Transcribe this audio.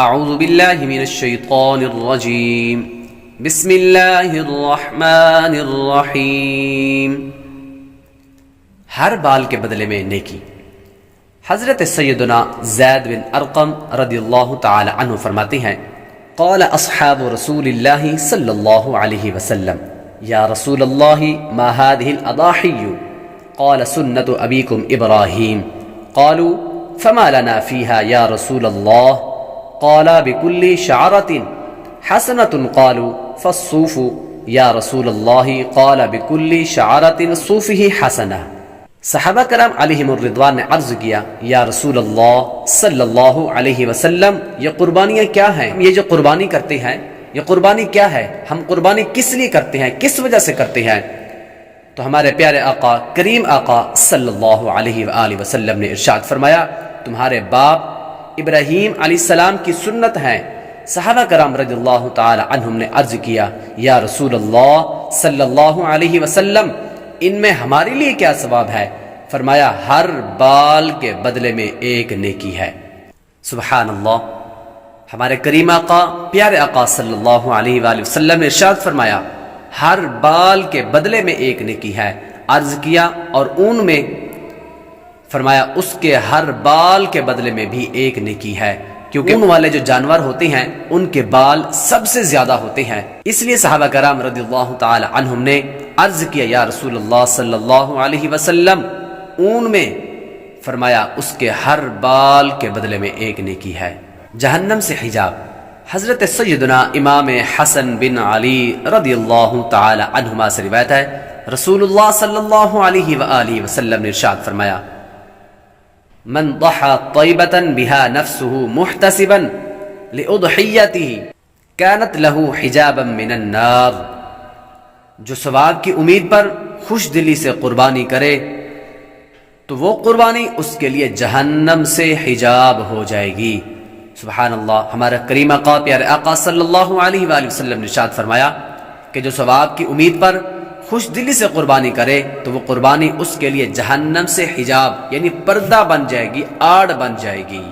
اعوذ باللہ من الشیطان الرجیم بسم اللہ الرحمن الرحیم۔ ہر بال کے بدلے میں نیکی۔ حضرت سیدنا زید بن ارقم رضی اللہ تعالی عنہ فرماتے ہیں، قال اصحاب رسول اللہ صلی اللہ علیہ وسلم یا رسول اللہ ما هذه الاضاحی قال سنت ابیکم ابراہیم قالوا فما لنا فيها یا رسول اللہ قال بكل شعرة حسنة قالوا فالصوف یا رسول اللہ قال بكل شعرة صوفه حسنة۔ صحابہ کرام علیہم الرضوان نے عرض کیا، یا رسول اللہ صلی اللہ علیہ وسلم یہ قربانیاں کیا ہیں؟ یہ جو قربانی کرتے ہیں یہ قربانی کیا ہے؟ ہم قربانی کس لیے کرتے ہیں، کس وجہ سے کرتے ہیں؟ تو ہمارے پیارے آقا کریم آقا صلی اللہ علیہ وآلہ وسلم نے ارشاد فرمایا، تمہارے باپ ابراہیم علیہ السلام کی سنت ہے۔ صحابہ کرام رضی اللہ تعالی عنہم نے عرض کیا، یا رسول اللہ صلی اللہ علیہ وسلم ان میں ہمارے لیے کیا ثواب ہے؟ فرمایا، ہر بال کے بدلے میں ایک نیکی ہے۔ سبحان اللہ۔ ہمارے کریم آقا پیارے آقا صلی اللہ علیہ وآلہ وسلم نے ارشاد فرمایا، ہر بال کے بدلے میں ایک نیکی ہے۔ عرض کیا اور اون میں؟ فرمایا اس کے ہر بال کے بدلے میں بھی ایک نیکی ہے، کیونکہ اون والے جو جانور ہوتے ہیں ان کے بال سب سے زیادہ ہوتے ہیں۔ اس لیے صحابہ کرام رضی اللہ تعالی عنہم نے عرض کیا، یا رسول اللہ صلی اللہ علیہ وسلم اون میں؟ فرمایا اس کے ہر بال کے بدلے میں ایک نیکی ہے۔ جہنم سے حجاب۔ حضرت سیدنا امام حسن بن علی رضی اللہ تعالی عنہما سے روایت ہے، رسول اللہ صلی اللہ علیہ وآلہ وسلم نے ارشاد فرمایا، من ضحى طيبة بها نفسه محتسبا لأضحيته كانت له حجابا من النار۔ جو ثواب کی امید پر خوش دلی سے قربانی کرے تو وہ قربانی اس کے لیے جہنم سے حجاب ہو جائے گی۔ سبحان اللہ۔ ہمارا کریم آقا پیارے آقا صلی اللہ علیہ وآلہ وسلم نے ارشاد فرمایا کہ جو ثواب کی امید پر خوش دلی سے قربانی کرے تو وہ قربانی اس کے لیے جہنم سے حجاب یعنی پردہ بن جائے گی، آڑ بن جائے گی۔